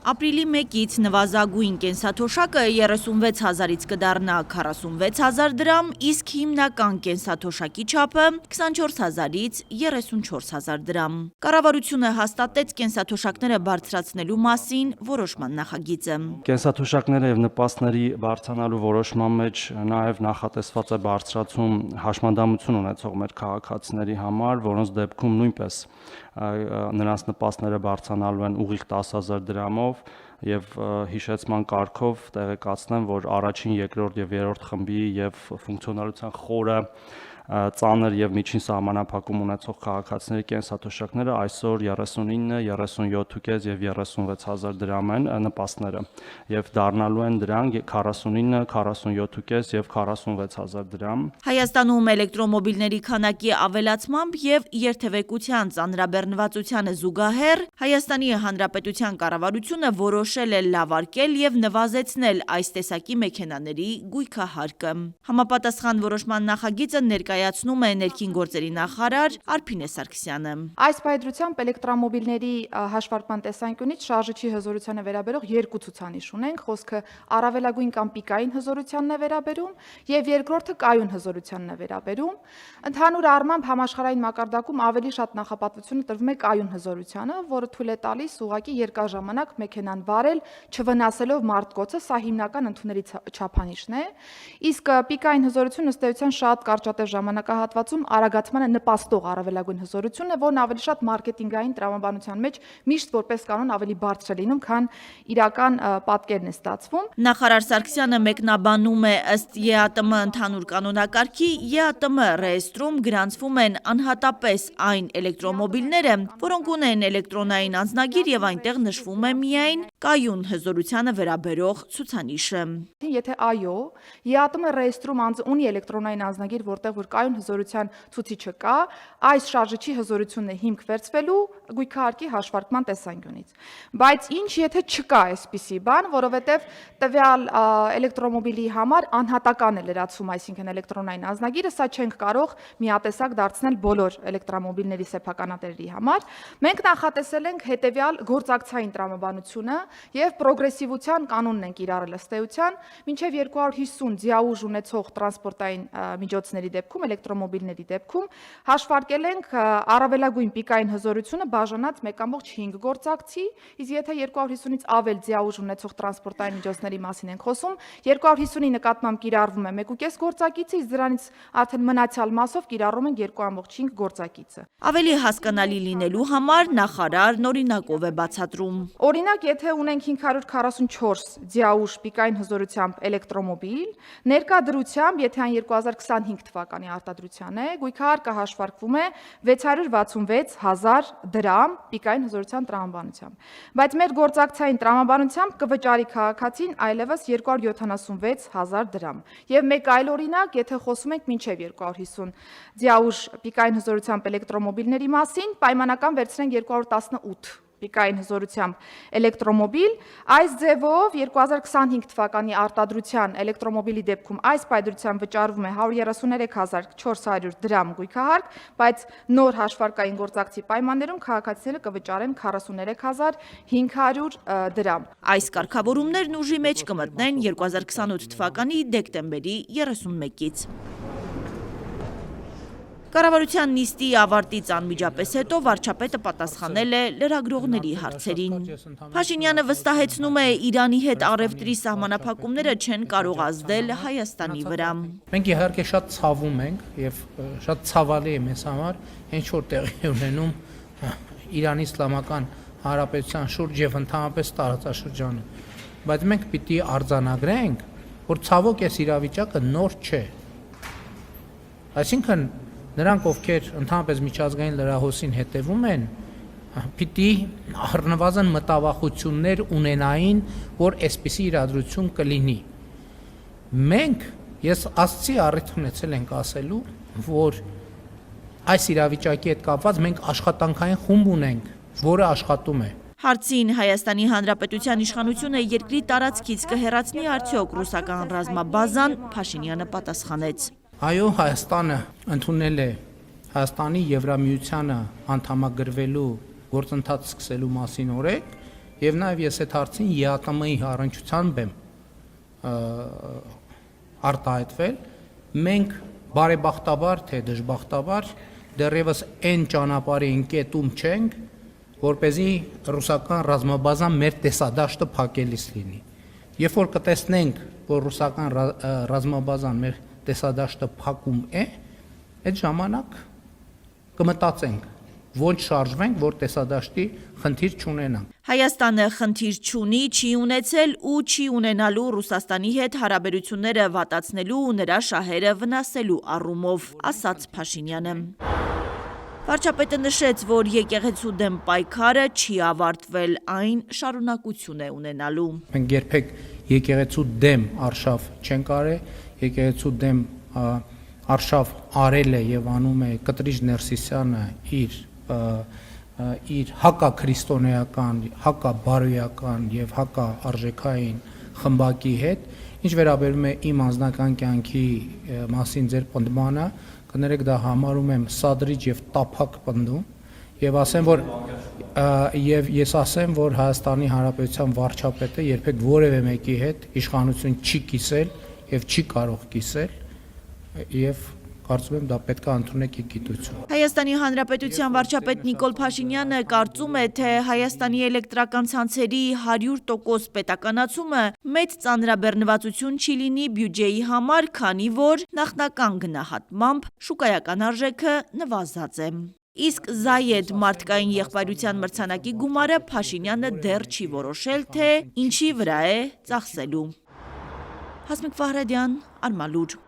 Ապրիլի 1-ից նվազագույն կենսաթոշակը 36,000-ից կդառնա 46,000 դրամ, իսկ հիմնական կենսաթոշակի չափը 24,000-ից 34,000 դրամ։ Կառավարությունը հաստատեց կենսաթոշակները բարձրացնելու մասին որոշման նախագիծը։ Կենսաթոշակները եւ նպաստների բարձրանալու որոշման մեջ նաեւ նախատեսված է բարձրացում հաշմանդամություն ունեցող մեր քաղաքացիների համար, որոնց դեպքում նույնպես նրանց նպաստները բարձրանալու են ուղիղ 10,000 դրամով եւ հիշեցման կարգով տեղեկացնեմ, որ առաջին, երկրորդ եւ երրորդ խմբի եւ ֆունկցիոնալության խորը ծանր եւ միջին սահմանափակում ունեցող քաղաքացիների կենսաթոշակները այսօր 39, 37.5 եւ 36,000 դրամ են նպաստները եւ դառնալու են դրանք 49, 47.5 եւ 46,000 դրամ։ Հայաստանում էլեկտրոմոբիլների քանակի ավելացմամբ եւ երթևեկության ծանրաբեռնվածությանը զուգահեռ Հայաստանի Հանրապետության կառավարությունը որոշել է լավարկել եւ նվազեցնել այս տեսակի մեքենաների գույքահարկը։ Համապատասխան որոշման նախագիծը ներկայացնում է ներքին գործերի նախարար Արփինե Սարգսյանը։ Այս պայծրությամբ էլեկտրոմոբիլների հաշվարկման տեսանկյունից շարժիչի հզորությանը վերաբերող երկու ցուցանիշ ունենք, խոսքը առավելագույն կամ պիկային հզորությանն է վերաբերում եւ երկրորդը կայուն հզորությանն է վերաբերում։ Ընդհանուր առմամբ համաշխարհային մակարդակում ավելի շատ նախապատվությունը տրվում է կայուն հզորությանը, որը թույլ է տալիս ուղղակի երկար ժամանակ մեքենան վարել, չվնասելով մարտկոցը, սա հիմնական ընդունելի չափանիշն է։ Իսկ պիկային հզորությունը ըստ էության շատ կարճատև ժամանակահատվածում արագացմանը նպաստող առավելագույն հզորությունն է, որն ավելի շատ մարքեթինգային տրամաբանության մեջ միշտ որպես կանոն ավելի բարձր է լինում, քան իրական պատկերն է ստացվում։ Նախարար Սարգսյանը մեկնաբանում է ըստ ԵԱՏՄ ընդհանուր կանոնակարգի ԵԱՏՄ ռեեստրում գրանցվում են անհատապես այն էլեկտրոմոբիլները, որոնք ունեն էլեկտրոնային անձնագիր եւ այնտեղ նշվում է միայն կայուն հզորությանը վերաբերող ցուցանիշը։ Եթե այո, ԵԱՏՄ ռեեստրում ունի էլեկտրոնային անձնագիր, որտեղ որ կայուն հզորության ցուցիչը կա, այս շարժիչի հզորությունն է հիմք վերցվելու գույքահարկի հաշվարկման տեսանկյունից։ Բայց ինչ եթե չկա այսպիսի բան, որովհետև տվյալ էլեկտրոմոբիլի համար անհատական է լրացում, այսինքն էլեկտրոնային անձնագիրը, սա չենք կարող միատեսակ դարձնել բոլոր էլեկտրոմոբիլների սեփականատերերի համար։ Մենք նախատեսել ենք հետևյալ գործակցային տրամաբանությունը եւ պրոգրեսիվության կանոնն ենք կիրառել ըստ էության, մինչեւ 250 ձիաուժ ունեցող տրանսպորտային միջոցների դեպքում, էլեկտրոմոբիլների դեպքում հաշվարկել ենք առավելագույն պիկային հզորությունը բաժանած 1.5 գործակցի, իսկ եթե 250-ից ավել ձիաուժ ունեցող տրանսպորտային միջոցների մասին ենք խոսում, 250-ի նկատմամբ կիրառվում է 1.5 գործակիցը, իսկ դրանից արդեն մնացյալ մասով կիրառում ենք 2.5 գործակիցը։ Ավելի հասկանալի լինելու համար նախարարն օրինակով է բացատրում։ Օրինակ, եթե ունենք 544 ձիաուժ պիկային հզորությամբ էլեկտրոմոբիլ, ներկա դրությամբ, եթե այն 2025 թվականի արտադրության է, գույքահարկը հաշվարկվում է 666,000 դրամ պիկային հզորության տրամաբանությամբ։ Բայց մեր գործակցային տրամաբանությամբ կվճարի քաղաքացին այլևս 276,000 դրամ։ Եվ մեկ այլ օրինակ, եթե խոսում ենք մինչև 250 ձիաուժ պիկային հզորությամբ էլեկտրոմոբիլների մասին, պայմանական վերցնենք 218 պիկային հզորությամբ էլեկտրոմոբիլ, այս ձևով 2025 թվականի արտադրության էլեկտրոմոբիլի դեպքում այս պայծրությամբ վճարվում է 133,400 դրամ գույքահարկ, բայց նոր հաշվարկային գործակցի պայմաններում քաղաքացիները կվճարեն 43,500 դրամ։ Այս կարգավորումներն ուժի մեջ կմտնեն 2028 թվականի դեկտեմբերի 31-ից։ Կառավարության նիստի ավարտից անմիջապես հետո վարչապետը պատասխանել է լրագրողների հարցերին։ Փաշինյանը վստահեցնում է Իրանի հետ առևտրի սահմանափակումները չեն կարող ազդել Հայաստանի վրա։ Մենք իհարկե շատ ցավում ենք եւ շատ ցավալի է մեզ համար ինչ որ տեղի ունենում Իրանի Իսլամական Հանրապետության շուրջ եւ ընդհանրապես տարածաշրջանը։ Բայց մենք պիտի արձանագրենք, որ ցավոք այս իրավիճակը նոր չէ։ Այսինքն նրանք, ովքեր ընդհանրապես միջազգային լրահոսին հետևում են, պիտի առնվազն մտավախություններ ունենային, որ այսպիսի իրադրություն կլինի։ Մենք, ես աստծի առիթ ունեցել ենք ասելու, որ այս իրավիճակի հետ կապված մենք աշխատանքային խումբ ունենք, որը աշխատում է։ Հարցին Հայաստանի Հանրապետության իշխանությունը երկրի տարածքից կհեռացնի արդյոք ռուսական ռազմաբազան, Փաշինյանը պատասխանեց. Այո, Հայաստանը ընդունել է Հայաստանի Եվրամիությանը անդամագրվելու գործընթաց սկսելու մասին օրենք եւ նաեւ ես այդ հարցին ԵԱՏՄ-ի առնչությամբ եմ արտահայտվել, մենք բարեբախտաբար թե դժբախտաբար դեռևս այն ճանապարհի ընկետում չենք, որպեսզի ռուսական ռազմաբազան մեր տեսադաշտը փակելիս լինի։ Երբ որ կտեսնենք, որ ռուսական ռազմաբազան մեր տեսադաշտը փակում է, այդ ժամանակ կմտածենք, ոչ շարժվենք, որ տեսադաշտի խնդիր չունենանք։ Հայաստանը խնդիր չունի, չի ունեցել ու չի ունենալու Ռուսաստանի հետ հարաբերությունները վատացնելու ու նրա շահերը վնասելու առումով, ասաց Փաշինյանը։ Վարչապետը նշեց, որ եկեղեցու դեմ պայքարը չի ավարտվել, այն շարունակություն է ունենալու։ Մենք երբեք եկեղեցու դեմ արշավ չենք արել, եկեղեցու դեմ արշավ արել է եւ անում է Կտրիչ Ներսիսյանը իր հակաքրիստոնեական, հակաբարոյական եւ հակաարժեքային խմբակի հետ, ինչ վերաբերում է իմ անձնական կյանքի մասին ձեր պնդմանը, կներեք դա համարում եմ սադրիչ եւ տափակ պնդում եւ ասեմ որ ես ասեմ որ Հայաստանի Հանրապետության վարչապետը երբեք որևէ մեկի հետ իշխանություն չի կիսել եւ չի կարող կիսել եւ կարծում եմ դա պետք է ընդունեք գիտություն։ Հայաստանի Հանրապետության վարչապետ Նիկոլ Փաշինյանը կարծում է, թե Հայաստանի էլեկտրական ցանցերի 100% պետականացումը մեծ ծանրաբեռնվածություն չի լինի բյուջեի համար, քանի որ նախնական գնահատմամբ շուկայական արժեքը նվազած է։ Իսկ Զայեդ մարդկային եղբայրության մրցանակի գումարը Փաշինյանը դեռ չի որոշել, թե ինչի վրա է ծախսելու։ Հասմիկ Վահրադյան, Արմալուր։